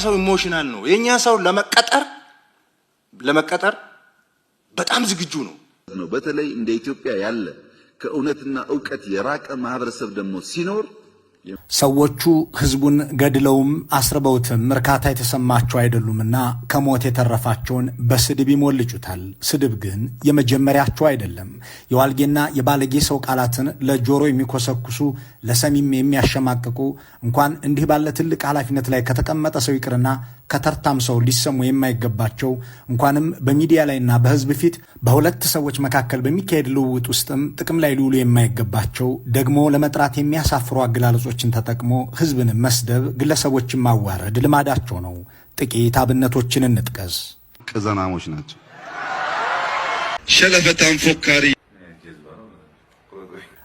ሰው ኢሞሽናል ነው። የኛ ሰው ለመቀጠር በጣም ዝግጁ ነው። በተለይ እንደ ኢትዮጵያ ያለ ከእውነትና ዕውቀት የራቀ ማህበረሰብ ደግሞ ሲኖር ሰዎቹ ህዝቡን ገድለውም አስርበውትም እርካታ የተሰማቸው አይደሉምና ከሞት የተረፋቸውን በስድብ ይሞልጩታል። ስድብ ግን የመጀመሪያቸው አይደለም። የዋልጌና የባለጌ ሰው ቃላትን ለጆሮ የሚኮሰኩሱ ለሰሚም የሚያሸማቅቁ እንኳን እንዲህ ባለ ትልቅ ኃላፊነት ላይ ከተቀመጠ ሰው ይቅርና ከተርታም ሰው ሊሰሙ የማይገባቸው እንኳንም በሚዲያ ላይና በህዝብ ፊት በሁለት ሰዎች መካከል በሚካሄድ ልውውጥ ውስጥም ጥቅም ላይ ሊውሉ የማይገባቸው ደግሞ ለመጥራት የሚያሳፍሩ አገላለጾችን ተጠቅሞ ህዝብን መስደብ፣ ግለሰቦችን ማዋረድ ልማዳቸው ነው። ጥቂት አብነቶችን እንጥቀስ። ቅዘናሞች ናቸው። ሸለፈታም ፎካሪ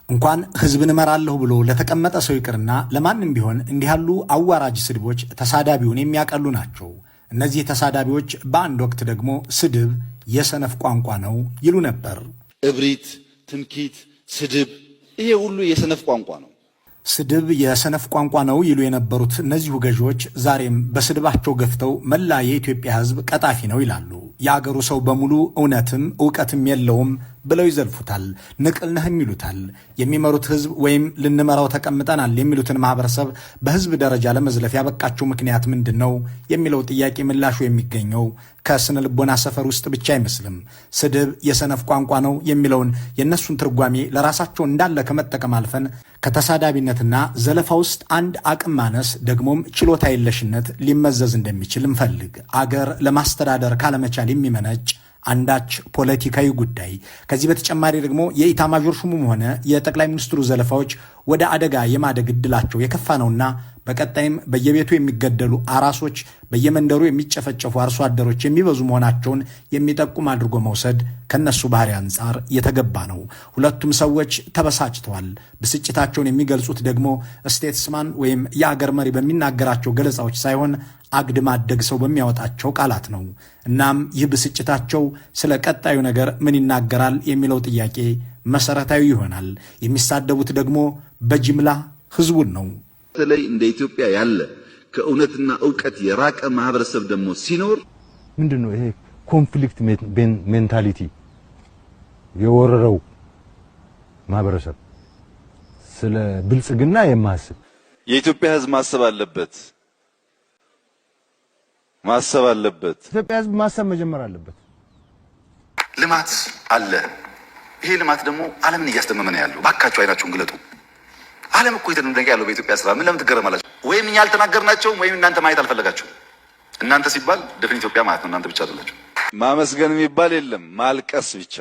እንኳን ህዝብን እመራለሁ ብሎ ለተቀመጠ ሰው ይቅርና ለማንም ቢሆን እንዲህ ያሉ አዋራጅ ስድቦች ተሳዳቢውን የሚያቀሉ ናቸው። እነዚህ ተሳዳቢዎች በአንድ ወቅት ደግሞ ስድብ የሰነፍ ቋንቋ ነው ይሉ ነበር። እብሪት፣ ትምኪት፣ ስድብ ይሄ ሁሉ የሰነፍ ቋንቋ ነው። ስድብ የሰነፍ ቋንቋ ነው ይሉ የነበሩት እነዚሁ ገዢዎች ዛሬም በስድባቸው ገፍተው መላ የኢትዮጵያ ህዝብ ቀጣፊ ነው ይላሉ። የአገሩ ሰው በሙሉ እውነትም ዕውቀትም የለውም ብለው ይዘልፉታል። ንቅል ነህም ይሉታል። የሚመሩት ህዝብ ወይም ልንመራው ተቀምጠናል የሚሉትን ማህበረሰብ በህዝብ ደረጃ ለመዝለፍ ያበቃቸው ምክንያት ምንድን ነው የሚለው ጥያቄ ምላሹ የሚገኘው ከስነ ልቦና ሰፈር ውስጥ ብቻ አይመስልም። ስድብ የሰነፍ ቋንቋ ነው የሚለውን የእነሱን ትርጓሜ ለራሳቸው እንዳለ ከመጠቀም አልፈን ከተሳዳቢነትና ዘለፋ ውስጥ አንድ አቅም ማነስ ደግሞም ችሎታ የለሽነት ሊመዘዝ እንደሚችል እንፈልግ። አገር ለማስተዳደር ካለመቻል የሚመነጭ አንዳች ፖለቲካዊ ጉዳይ። ከዚህ በተጨማሪ ደግሞ የኢታማዦር ሹሙም ሆነ የጠቅላይ ሚኒስትሩ ዘለፋዎች ወደ አደጋ የማደግ ዕድላቸው የከፋ ነውና በቀጣይም በየቤቱ የሚገደሉ አራሶች፣ በየመንደሩ የሚጨፈጨፉ አርሶ አደሮች የሚበዙ መሆናቸውን የሚጠቁም አድርጎ መውሰድ ከነሱ ባህሪ አንጻር የተገባ ነው። ሁለቱም ሰዎች ተበሳጭተዋል። ብስጭታቸውን የሚገልጹት ደግሞ ስቴትስማን ወይም የአገር መሪ በሚናገራቸው ገለጻዎች ሳይሆን አግድም አደግ ሰው በሚያወጣቸው ቃላት ነው። እናም ይህ ብስጭታቸው ስለ ቀጣዩ ነገር ምን ይናገራል የሚለው ጥያቄ መሰረታዊ ይሆናል። የሚሳደቡት ደግሞ በጅምላ ህዝቡን ነው። በተለይ እንደ ኢትዮጵያ ያለ ከእውነትና ዕውቀት የራቀ ማህበረሰብ ደግሞ ሲኖር ምንድነው ይሄ ኮንፍሊክት ሜንታሊቲ የወረረው ማህበረሰብ ስለ ብልጽግና የማስብ የኢትዮጵያ ህዝብ ማሰብ አለበት። ኢትዮጵያ ህዝብ ማሰብ መጀመር አለበት። ልማት አለ። ይሄ ልማት ደግሞ ዓለምን እያስደመመ ነው ያለው። ባካችሁ አይናችሁን ግለጡ። ዓለም እኮ የተደነቀ ያለው በኢትዮጵያ ስራ። ምን ለምን ትገረማላችሁ? ወይም እኛ አልተናገርናቸው ወይም እናንተ ማየት አልፈለጋችሁ። እናንተ ሲባል ደፍን ኢትዮጵያ ማለት ነው። እናንተ ብቻ አይደላችሁ። ማመስገን የሚባል የለም፣ ማልቀስ ብቻ።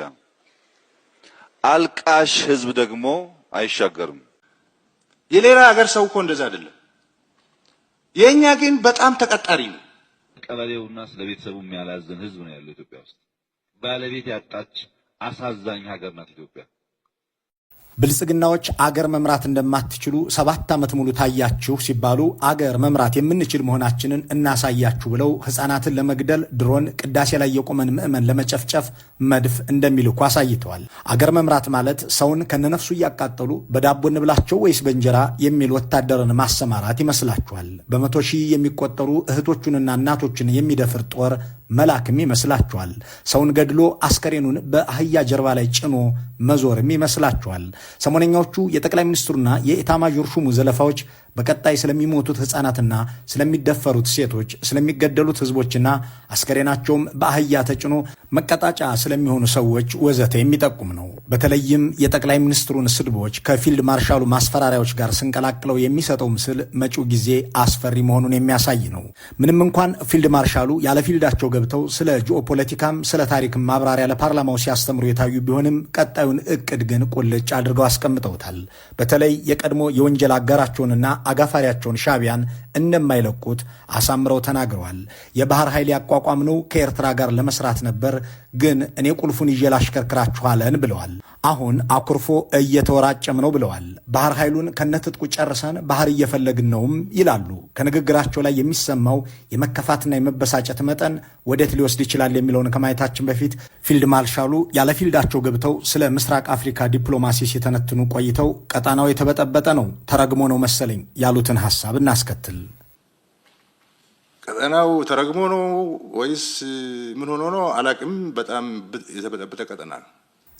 አልቃሽ ህዝብ ደግሞ አይሻገርም። የሌላ ሀገር ሰው እኮ እንደዛ አይደለም። የኛ ግን በጣም ተቀጣሪ ነው። ቀበሌውና ስለ ቤተሰቡ የሚያላዝን ህዝብ ነው ያለው ኢትዮጵያ ውስጥ። ባለቤት ያጣች አሳዛኝ ሀገር ናት ኢትዮጵያ። ብልጽግናዎች አገር መምራት እንደማትችሉ 7 ዓመት ሙሉ ታያችሁ ሲባሉ አገር መምራት የምንችል መሆናችንን እናሳያችሁ ብለው ሕፃናትን ለመግደል ድሮን፣ ቅዳሴ ላይ የቆመን ምዕመን ለመጨፍጨፍ መድፍ እንደሚልኩ አሳይተዋል። አገር መምራት ማለት ሰውን ከነነፍሱ እያቃጠሉ በዳቦ እንብላቸው ወይስ በእንጀራ የሚል ወታደርን ማሰማራት ይመስላችኋል? በመቶ ሺህ የሚቆጠሩ እህቶቹንና እናቶችን የሚደፍር ጦር መላክም ይመስላችኋል? ሰውን ገድሎ አስከሬኑን በአህያ ጀርባ ላይ ጭኖ መዞርም ይመስላችኋል? ሰሞነኛዎቹ የጠቅላይ ሚኒስትሩና የኢታማዦር ሹሙ ዘለፋዎች በቀጣይ ስለሚሞቱት ሕፃናትና ስለሚደፈሩት ሴቶች፣ ስለሚገደሉት ህዝቦችና አስከሬናቸውም በአህያ ተጭኖ መቀጣጫ ስለሚሆኑ ሰዎች ወዘተ የሚጠቁም ነው። በተለይም የጠቅላይ ሚኒስትሩን ስድቦች ከፊልድ ማርሻሉ ማስፈራሪያዎች ጋር ስንቀላቅለው የሚሰጠው ምስል መጪው ጊዜ አስፈሪ መሆኑን የሚያሳይ ነው። ምንም እንኳን ፊልድ ማርሻሉ ያለ ፊልዳቸው ገብተው ስለ ጂኦፖለቲካም ስለ ታሪክም ማብራሪያ ለፓርላማው ሲያስተምሩ የታዩ ቢሆንም ቀጣዩን እቅድ ግን ቁልጭ አድርገው አስቀምጠውታል። በተለይ የቀድሞ የወንጀል አጋራቸውንና አጋፋሪያቸውን ሻዕቢያን እንደማይለቁት አሳምረው ተናግረዋል። የባህር ኃይል ያቋቋምነው ከኤርትራ ጋር ለመስራት ነበር፣ ግን እኔ ቁልፉን ይዤ ላሽከርክራችኋለን ብለዋል። አሁን አኩርፎ እየተወራጨም ነው ብለዋል። ባህር ኃይሉን ከነትጥቁ ጨርሰን ባህር እየፈለግን ነውም ይላሉ። ከንግግራቸው ላይ የሚሰማው የመከፋትና የመበሳጨት መጠን ወዴት ሊወስድ ይችላል የሚለውን ከማየታችን በፊት ፊልድ ማርሻሉ ያለ ፊልዳቸው ገብተው ስለ ምስራቅ አፍሪካ ዲፕሎማሲ ሲተነትኑ ቆይተው ቀጣናው የተበጠበጠ ነው፣ ተረግሞ ነው መሰለኝ ያሉትን ሐሳብ እናስከትል። ቀጠናው ተረግሞ ነው ወይስ ምን ሆኖ ነው አላቅም። በጣም የተበጠበጠ ቀጠና ነው።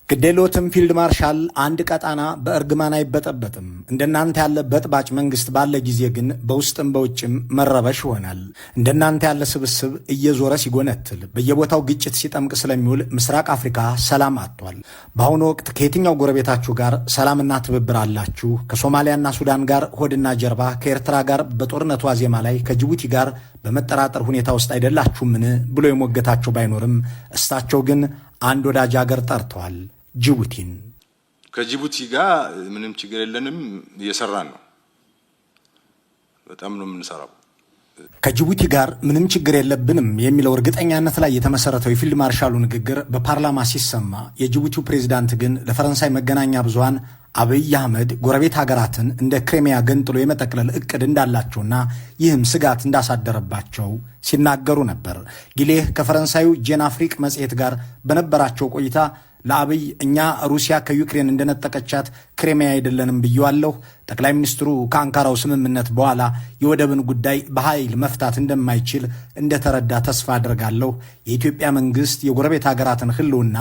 ግዴሎትም ፊልድ ማርሻል አንድ ቀጣና በእርግማን አይበጠበጥም። እንደናንተ ያለ በጥባጭ መንግስት ባለ ጊዜ ግን በውስጥም በውጭም መረበሽ ይሆናል። እንደናንተ ያለ ስብስብ እየዞረ ሲጎነትል በየቦታው ግጭት ሲጠምቅ ስለሚውል ምስራቅ አፍሪካ ሰላም አጥቷል። በአሁኑ ወቅት ከየትኛው ጎረቤታችሁ ጋር ሰላምና ትብብር አላችሁ? ከሶማሊያና ሱዳን ጋር ሆድና ጀርባ፣ ከኤርትራ ጋር በጦርነቱ ዋዜማ ላይ ከጅቡቲ ጋር በመጠራጠር ሁኔታ ውስጥ አይደላችሁምን ብሎ የሞገታቸው ባይኖርም እሳቸው ግን አንድ ወዳጅ ሀገር ጠርተዋል፣ ጅቡቲን። ከጅቡቲ ጋር ምንም ችግር የለንም፣ እየሰራን ነው። በጣም ነው የምንሰራው። ከጅቡቲ ጋር ምንም ችግር የለብንም የሚለው እርግጠኛነት ላይ የተመሰረተው የፊልድ ማርሻሉ ንግግር በፓርላማ ሲሰማ የጅቡቲው ፕሬዝዳንት ግን ለፈረንሳይ መገናኛ ብዙሃን አብይ አህመድ ጎረቤት ሀገራትን እንደ ክሬሚያ ገንጥሎ የመጠቅለል እቅድ እንዳላቸውና ይህም ስጋት እንዳሳደረባቸው ሲናገሩ ነበር። ጊሌህ ከፈረንሳዩ ጄን አፍሪክ መጽሔት ጋር በነበራቸው ቆይታ ለአብይ እኛ ሩሲያ ከዩክሬን እንደነጠቀቻት ክሬሚያ አይደለንም ብየዋለሁ። ጠቅላይ ሚኒስትሩ ከአንካራው ስምምነት በኋላ የወደብን ጉዳይ በኃይል መፍታት እንደማይችል እንደተረዳ ተስፋ አድርጋለሁ። የኢትዮጵያ መንግስት የጎረቤት ሀገራትን ህልውና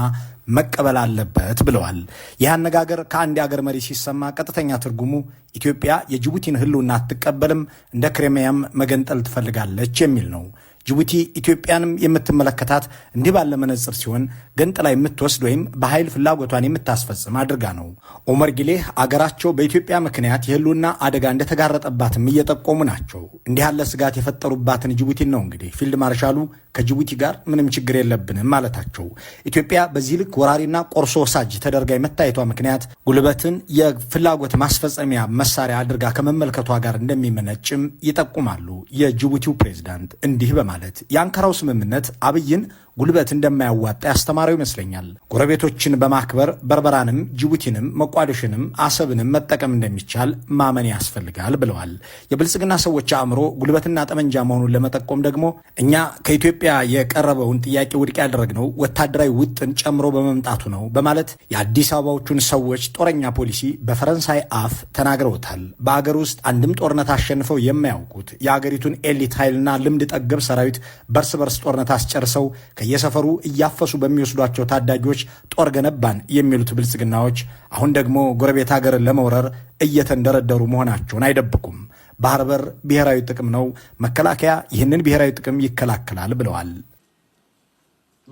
መቀበል አለበት ብለዋል። ይህ አነጋገር ከአንድ የአገር መሪ ሲሰማ ቀጥተኛ ትርጉሙ ኢትዮጵያ የጅቡቲን ህልውና አትቀበልም፣ እንደ ክሬሚያም መገንጠል ትፈልጋለች የሚል ነው። ጅቡቲ ኢትዮጵያንም የምትመለከታት እንዲህ ባለ መነጽር ሲሆን ገንጥላ የምትወስድ ወይም በኃይል ፍላጎቷን የምታስፈጽም አድርጋ ነው። ኦመር ጊሌህ አገራቸው በኢትዮጵያ ምክንያት የህልውና አደጋ እንደተጋረጠባትም እየጠቆሙ ናቸው። እንዲህ ያለ ስጋት የፈጠሩባትን ጅቡቲን ነው እንግዲህ ፊልድ ማርሻሉ ከጅቡቲ ጋር ምንም ችግር የለብንም ማለታቸው። ኢትዮጵያ በዚህ ልክ ወራሪና ቆርሶ ወሳጅ ተደርጋ የመታየቷ ምክንያት ጉልበትን የፍላጎት ማስፈጸሚያ መሳሪያ አድርጋ ከመመልከቷ ጋር እንደሚመነጭም ይጠቁማሉ የጅቡቲው ፕሬዝዳንት እንዲህ በማለት የአንካራው ስምምነት አብይን ጉልበት እንደማያዋጣ ያስተማረው ይመስለኛል። ጎረቤቶችን በማክበር በርበራንም፣ ጅቡቲንም፣ መቋደሽንም አሰብንም መጠቀም እንደሚቻል ማመን ያስፈልጋል ብለዋል። የብልጽግና ሰዎች አእምሮ ጉልበትና ጠመንጃ መሆኑን ለመጠቆም ደግሞ እኛ ከኢትዮጵያ የቀረበውን ጥያቄ ውድቅ ያደረግነው ወታደራዊ ውጥን ጨምሮ በመምጣቱ ነው በማለት የአዲስ አበባዎቹን ሰዎች ጦረኛ ፖሊሲ በፈረንሳይ አፍ ተናግረውታል። በአገር ውስጥ አንድም ጦርነት አሸንፈው የማያውቁት የአገሪቱን ኤሊት ኃይልና ልምድ ጠገብ ሰራዊት በርስ በርስ ጦርነት አስጨርሰው ከየሰፈሩ እያፈሱ በሚወስዷቸው ታዳጊዎች ጦር ገነባን የሚሉት ብልጽግናዎች አሁን ደግሞ ጎረቤት ሀገርን ለመውረር እየተንደረደሩ መሆናቸውን አይደብቁም። ባህር በር ብሔራዊ ጥቅም ነው፣ መከላከያ ይህንን ብሔራዊ ጥቅም ይከላከላል ብለዋል።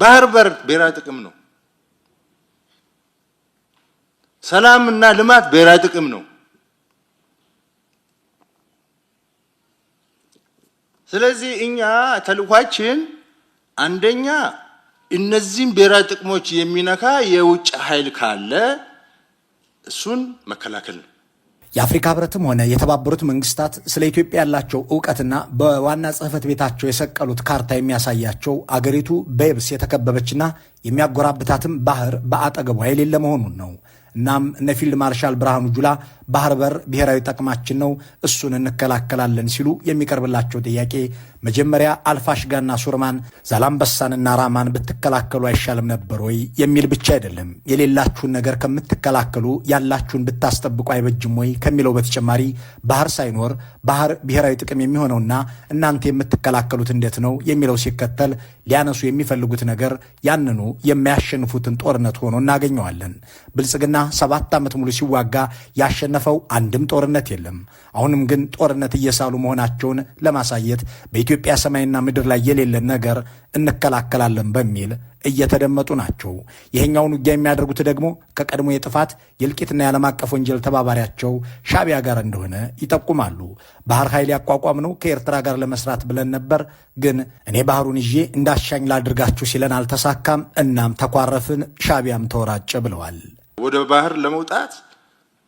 ባህር በር ብሔራዊ ጥቅም ነው፣ ሰላምና ልማት ብሔራዊ ጥቅም ነው። ስለዚህ እኛ ተልኳችን አንደኛ እነዚህም ብሔራዊ ጥቅሞች የሚነካ የውጭ ኃይል ካለ እሱን መከላከል ነው። የአፍሪካ ህብረትም ሆነ የተባበሩት መንግስታት ስለ ኢትዮጵያ ያላቸው እውቀትና በዋና ጽሕፈት ቤታቸው የሰቀሉት ካርታ የሚያሳያቸው አገሪቱ በየብስ የተከበበችና የሚያጎራብታትም ባህር በአጠገቧ የሌለ መሆኑን ነው። እናም እነ ፊልድ ማርሻል ብርሃኑ ጁላ ባህር በር ብሔራዊ ጥቅማችን ነው፣ እሱን እንከላከላለን ሲሉ የሚቀርብላቸው ጥያቄ መጀመሪያ አልፋሽጋና ሱርማን ዛላምበሳንና ራማን ብትከላከሉ አይሻልም ነበር ወይ የሚል ብቻ አይደለም። የሌላችሁን ነገር ከምትከላከሉ ያላችሁን ብታስጠብቁ አይበጅም ወይ ከሚለው በተጨማሪ ባህር ሳይኖር ባህር ብሔራዊ ጥቅም የሚሆነውና እናንተ የምትከላከሉት እንዴት ነው የሚለው ሲከተል ሊያነሱ የሚፈልጉት ነገር ያንኑ የሚያሸንፉትን ጦርነት ሆኖ እናገኘዋለን። ብልጽግና 7 ዓመት ሙሉ ሲዋጋ ያሸነፈው አንድም ጦርነት የለም። አሁንም ግን ጦርነት እየሳሉ መሆናቸውን ለማሳየት በኢትዮጵያ ሰማይና ምድር ላይ የሌለን ነገር እንከላከላለን በሚል እየተደመጡ ናቸው። ይሄኛውን ውጊያ የሚያደርጉት ደግሞ ከቀድሞ የጥፋት የእልቂትና የዓለም አቀፍ ወንጀል ተባባሪያቸው ሻዕቢያ ጋር እንደሆነ ይጠቁማሉ። ባህር ኃይል ያቋቋምነው ከኤርትራ ጋር ለመስራት ብለን ነበር፣ ግን እኔ ባህሩን ይዤ እንዳሻኝ ላድርጋችሁ ሲለን አልተሳካም፣ እናም ተኳረፍን፣ ሻዕቢያም ተወራጨ ብለዋል። ወደ ባህር ለመውጣት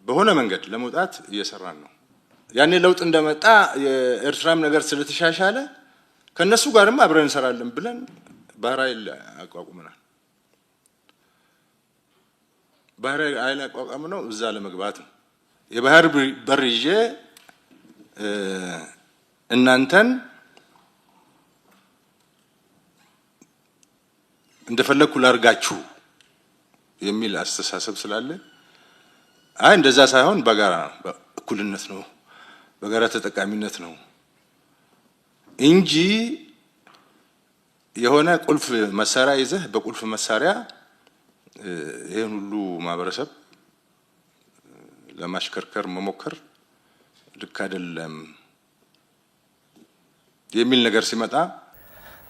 በሆነ መንገድ ለመውጣት እየሰራን ነው። ያኔ ለውጥ እንደመጣ የኤርትራም ነገር ስለተሻሻለ ከነሱ ጋርም አብረን እንሰራለን ብለን ባህር ኃይል አቋቁመናል። ባህር ኃይል አቋቋምነው እዛ ለመግባት ነው። የባህር በር ይዤ እናንተን እንደፈለግኩ ላርጋችሁ የሚል አስተሳሰብ ስላለ አይ እንደዛ ሳይሆን በጋራ እኩልነት ነው፣ በጋራ ተጠቃሚነት ነው እንጂ የሆነ ቁልፍ መሳሪያ ይዘህ በቁልፍ መሳሪያ ይሄን ሁሉ ማህበረሰብ ለማሽከርከር መሞከር ልክ አይደለም የሚል ነገር ሲመጣ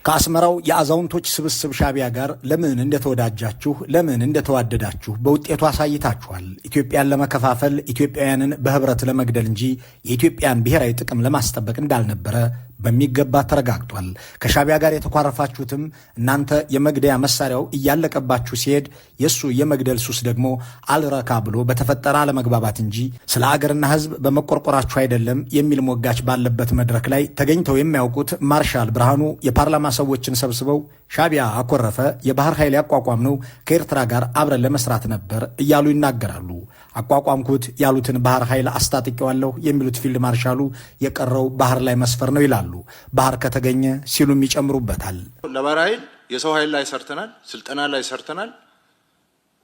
ከአስመራው የአዛውንቶች ስብስብ ሻቢያ ጋር ለምን እንደተወዳጃችሁ ለምን እንደተዋደዳችሁ በውጤቱ አሳይታችኋል። ኢትዮጵያን ለመከፋፈል ኢትዮጵያውያንን በህብረት ለመግደል እንጂ የኢትዮጵያን ብሔራዊ ጥቅም ለማስጠበቅ እንዳልነበረ በሚገባ ተረጋግጧል። ከሻቢያ ጋር የተኳረፋችሁትም እናንተ የመግደያ መሳሪያው እያለቀባችሁ ሲሄድ የሱ የመግደል ሱስ ደግሞ አልረካ ብሎ በተፈጠረ አለመግባባት እንጂ ስለ አገርና ህዝብ በመቆርቆራችሁ አይደለም የሚል ሞጋች ባለበት መድረክ ላይ ተገኝተው የሚያውቁት ማርሻል ብርሃኑ የፓርላማ ሰዎችን ሰብስበው ሻቢያ አኮረፈ፣ የባህር ኃይል ያቋቋም ነው ከኤርትራ ጋር አብረን ለመስራት ነበር እያሉ ይናገራሉ። አቋቋምኩት ያሉትን ባህር ኃይል አስታጥቄዋለሁ የሚሉት ፊልድ ማርሻሉ የቀረው ባህር ላይ መስፈር ነው ይላሉ። ባህር ከተገኘ ሲሉም ይጨምሩበታል። ለባህር ኃይል የሰው ኃይል ላይ ሰርተናል፣ ስልጠና ላይ ሰርተናል፣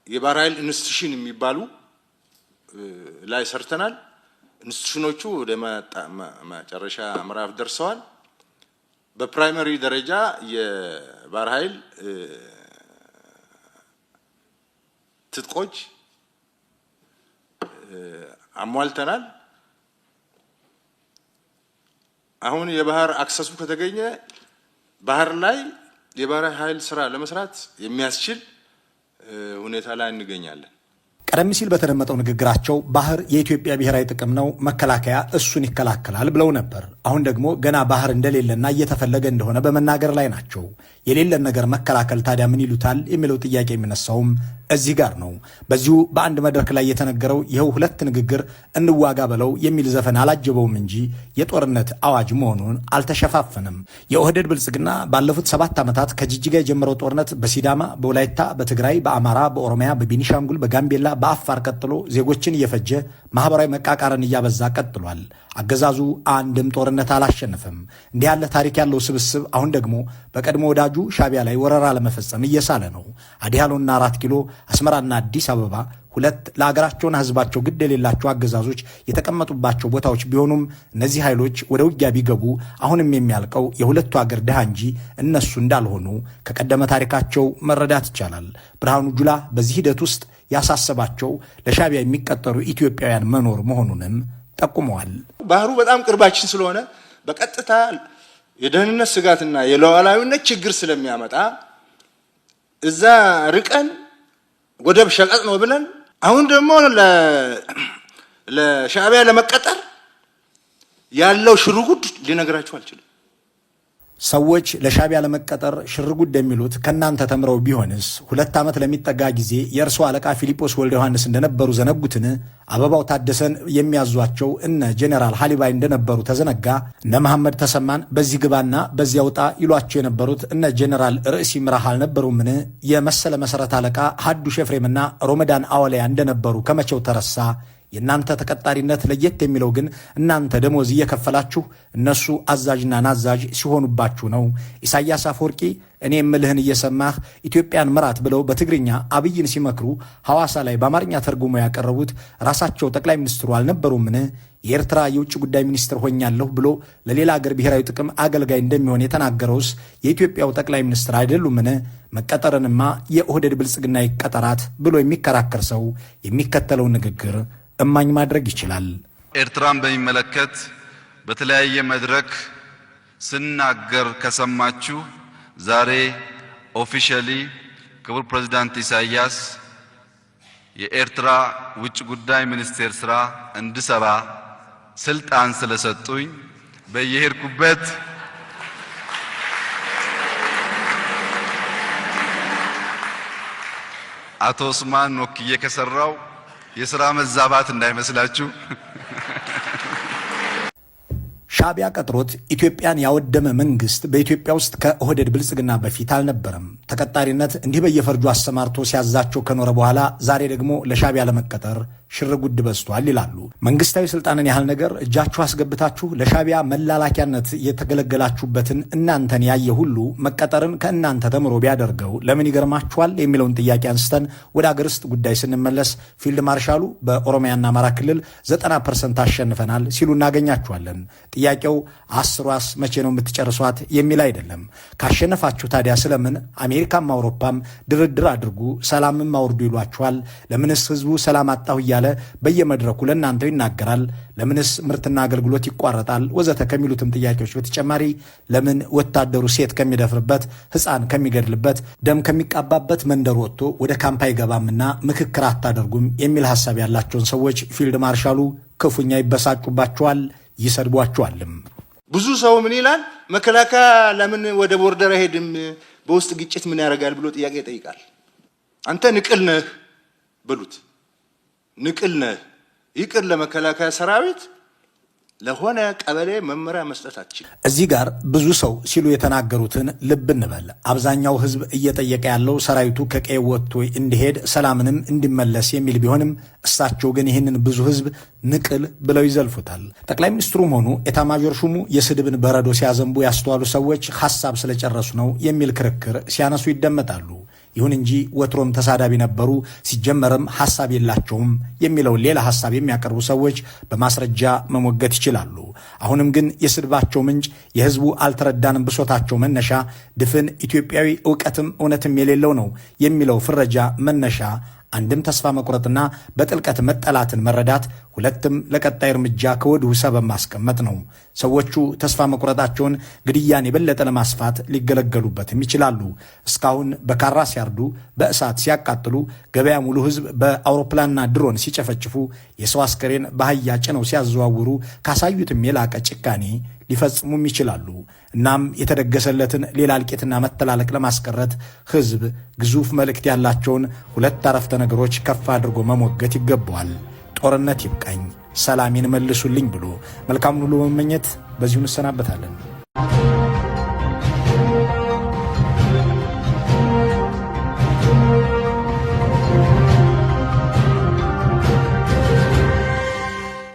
የባህር ኃይል ኢንስቲትዩሽን የሚባሉ ላይ ሰርተናል። ኢንስቲትዩሽኖቹ ወደ መጨረሻ ምዕራፍ ደርሰዋል። በፕራይመሪ ደረጃ የባህር ኃይል ትጥቆች አሟልተናል። አሁን የባህር አክሰሱ ከተገኘ ባህር ላይ የባህር ኃይል ስራ ለመስራት የሚያስችል ሁኔታ ላይ እንገኛለን። ቀደም ሲል በተደመጠው ንግግራቸው ባህር የኢትዮጵያ ብሔራዊ ጥቅም ነው፣ መከላከያ እሱን ይከላከላል ብለው ነበር። አሁን ደግሞ ገና ባህር እንደሌለና እየተፈለገ እንደሆነ በመናገር ላይ ናቸው። የሌለን ነገር መከላከል ታዲያ ምን ይሉታል የሚለው ጥያቄ የሚነሳውም እዚህ ጋር ነው። በዚሁ በአንድ መድረክ ላይ የተነገረው ይኸው ሁለት ንግግር እንዋጋ በለው የሚል ዘፈን አላጀበውም እንጂ የጦርነት አዋጅ መሆኑን አልተሸፋፈንም። የኦህዴድ ብልጽግና ባለፉት 7 ዓመታት ከጅጅጋ የጀመረው ጦርነት በሲዳማ፣ በወላይታ፣ በትግራይ፣ በአማራ፣ በኦሮሚያ፣ በቤኒሻንጉል፣ በጋምቤላ፣ በአፋር ቀጥሎ ዜጎችን እየፈጀ ማህበራዊ መቃቃርን እያበዛ ቀጥሏል። አገዛዙ አንድም ጦርነት አላሸነፈም። እንዲህ ያለ ታሪክ ያለው ስብስብ አሁን ደግሞ በቀድሞ ወዳጁ ሻቢያ ላይ ወረራ ለመፈጸም እየሳለ ነው። አዲያሎና 4 ኪሎ፣ አስመራና አዲስ አበባ ሁለት ለአገራቸውና ህዝባቸው ግድ የሌላቸው አገዛዞች የተቀመጡባቸው ቦታዎች ቢሆኑም እነዚህ ኃይሎች ወደ ውጊያ ቢገቡ አሁንም የሚያልቀው የሁለቱ አገር ድሃ እንጂ እነሱ እንዳልሆኑ ከቀደመ ታሪካቸው መረዳት ይቻላል። ብርሃኑ ጁላ በዚህ ሂደት ውስጥ ያሳሰባቸው ለሻቢያ የሚቀጠሩ ኢትዮጵያውያን መኖር መሆኑንም ጠቁመዋል። ባህሩ በጣም ቅርባችን ስለሆነ በቀጥታ የደህንነት ስጋትና የሉዓላዊነት ችግር ስለሚያመጣ እዛ ርቀን ወደብ ሸቀጥ ነው ብለን አሁን ደግሞ ለሻቢያ ለመቀጠር ያለው ሽርጉድ ሊነግራችሁ አልችልም። ሰዎች ለሻቢያ ለመቀጠር ሽርጉድ የሚሉት ከናንተ ተምረው ቢሆንስ 2 ዓመት ለሚጠጋ ጊዜ የእርሶ አለቃ ፊሊጶስ ወልደ ዮሐንስ እንደነበሩ ዘነጉትን? አበባው ታደሰን የሚያዟቸው እነ ጄኔራል ሃሊባይ እንደነበሩ ተዘነጋ? እነ መሐመድ ተሰማን በዚህ ግባና በዚያ ውጣ ይሏቸው የነበሩት እነ ጄኔራል ርእሲ ምራህ አልነበሩምን? የመሰለ መሰረት አለቃ ሀዱሽ ኤፍሬምና ሮመዳን አወሊያ እንደነበሩ ከመቼው ተረሳ? የእናንተ ተቀጣሪነት ለየት የሚለው ግን እናንተ ደሞዝ እየከፈላችሁ እነሱ አዛዥና ናዛዥ ሲሆኑባችሁ ነው። ኢሳያስ አፈወርቂ እኔ የምልህን እየሰማህ ኢትዮጵያን ምራት ብለው በትግርኛ አብይን ሲመክሩ ሐዋሳ ላይ በአማርኛ ተርጉሞ ያቀረቡት ራሳቸው ጠቅላይ ሚኒስትሩ አልነበሩምን? የኤርትራ የውጭ ጉዳይ ሚኒስትር ሆኛለሁ ብሎ ለሌላ አገር ብሔራዊ ጥቅም አገልጋይ እንደሚሆን የተናገረውስ የኢትዮጵያው ጠቅላይ ሚኒስትር አይደሉምን? መቀጠርንማ የኦህዴድ ብልጽግና ይቀጠራት ብሎ የሚከራከር ሰው የሚከተለው ንግግር እማኝ ማድረግ ይችላል። ኤርትራን በሚመለከት በተለያየ መድረክ ስናገር ከሰማችሁ ዛሬ ኦፊሻሊ ክቡር ፕሬዝዳንት ኢሳያስ የኤርትራ ውጭ ጉዳይ ሚኒስቴር ስራ እንድሰራ ስልጣን ስለሰጡኝ በየሄድኩበት አቶ ኡስማን ወክዬ ከሰራው የሥራ መዛባት እንዳይመስላችሁ። ሻቢያ ቀጥሮት ኢትዮጵያን ያወደመ መንግስት በኢትዮጵያ ውስጥ ከኦህዴድ ብልጽግና በፊት አልነበረም። ተቀጣሪነት እንዲህ በየፈርጁ አሰማርቶ ሲያዛቸው ከኖረ በኋላ ዛሬ ደግሞ ለሻቢያ ለመቀጠር ሽርጉድ በዝቷል ይላሉ። መንግስታዊ ስልጣንን ያህል ነገር እጃችሁ አስገብታችሁ ለሻቢያ መላላኪያነት የተገለገላችሁበትን እናንተን ያየ ሁሉ መቀጠርን ከእናንተ ተምሮ ቢያደርገው ለምን ይገርማችኋል የሚለውን ጥያቄ አንስተን ወደ አገር ውስጥ ጉዳይ ስንመለስ ፊልድ ማርሻሉ በኦሮሚያና አማራ ክልል 90% አሸንፈናል ሲሉ እናገኛችኋለን። ጥያቄው 10ሯስ መቼ ነው የምትጨርሷት የሚል አይደለም። ካሸነፋችሁ ታዲያ ስለምን አሜሪካም አውሮፓም ድርድር አድርጉ ሰላምም አውርዱ ይሏችኋል? ለምንስ ህዝቡ ሰላም አጣሁ እያለ በየመድረኩ ለእናንተው ይናገራል? ለምንስ ምርትና አገልግሎት ይቋረጣል? ወዘተ ከሚሉትም ጥያቄዎች በተጨማሪ ለምን ወታደሩ ሴት ከሚደፍርበት ሕፃን ከሚገድልበት ደም ከሚቃባበት መንደር ወጥቶ ወደ ካምፕ አይገባምና ምክክር አታደርጉም የሚል ሐሳብ ያላቸውን ሰዎች ፊልድ ማርሻሉ ክፉኛ ይበሳጩባቸዋል፣ ይሰድቧቸዋልም። ብዙ ሰው ምን ይላል? መከላከያ ለምን ወደ ቦርደር አይሄድም? በውስጥ ግጭት ምን ያደርጋል ብሎ ጥያቄ ይጠይቃል። አንተ ንቅል ነህ በሉት። ንቅል ነህ። ይቅር ለመከላከያ ሰራዊት ለሆነ ቀበሌ መመሪያ መስጠት አትችልም። እዚህ ጋር ብዙ ሰው ሲሉ የተናገሩትን ልብ እንበል። አብዛኛው ህዝብ እየጠየቀ ያለው ሰራዊቱ ከቀይ ወጥቶ እንዲሄድ ሰላምንም እንዲመለስ የሚል ቢሆንም እሳቸው ግን ይህንን ብዙ ህዝብ ንቅል ብለው ይዘልፉታል። ጠቅላይ ሚኒስትሩም ሆኑ ኤታማዦር ሹሙ የስድብን በረዶ ሲያዘንቡ ያስተዋሉ ሰዎች ሐሳብ ስለጨረሱ ነው የሚል ክርክር ሲያነሱ ይደመጣሉ። ይሁን እንጂ ወትሮም ተሳዳቢ ነበሩ፣ ሲጀመርም ሐሳብ የላቸውም የሚለውን ሌላ ሐሳብ የሚያቀርቡ ሰዎች በማስረጃ መሞገት ይችላሉ። አሁንም ግን የስድባቸው ምንጭ የህዝቡ አልተረዳንም ብሶታቸው መነሻ ድፍን ኢትዮጵያዊ ዕውቀትም እውነትም የሌለው ነው የሚለው ፍረጃ መነሻ አንድም ተስፋ መቁረጥና በጥልቀት መጠላትን መረዳት፣ ሁለትም ለቀጣይ እርምጃ ከወዲሁ ሰበብ ማስቀመጥ ነው። ሰዎቹ ተስፋ መቁረጣቸውን ግድያን የበለጠ ለማስፋት ሊገለገሉበትም ይችላሉ። እስካሁን በካራ ሲያርዱ፣ በእሳት ሲያቃጥሉ፣ ገበያ ሙሉ ህዝብ በአውሮፕላንና ድሮን ሲጨፈጭፉ፣ የሰው አስከሬን በአህያ ጭነው ሲያዘዋውሩ ካሳዩትም የላቀ ጭካኔ ሊፈጽሙም ይችላሉ። እናም የተደገሰለትን ሌላ እልቂትና መተላለቅ ለማስቀረት ህዝብ ግዙፍ መልእክት ያላቸውን ሁለት አረፍተ ነገሮች ከፍ አድርጎ መሞገት ይገባዋል። ጦርነት ይብቃኝ፣ ሰላሜን መልሱልኝ ብሎ መልካሙን ሁሉ በመመኘት በዚሁ እንሰናበታለን።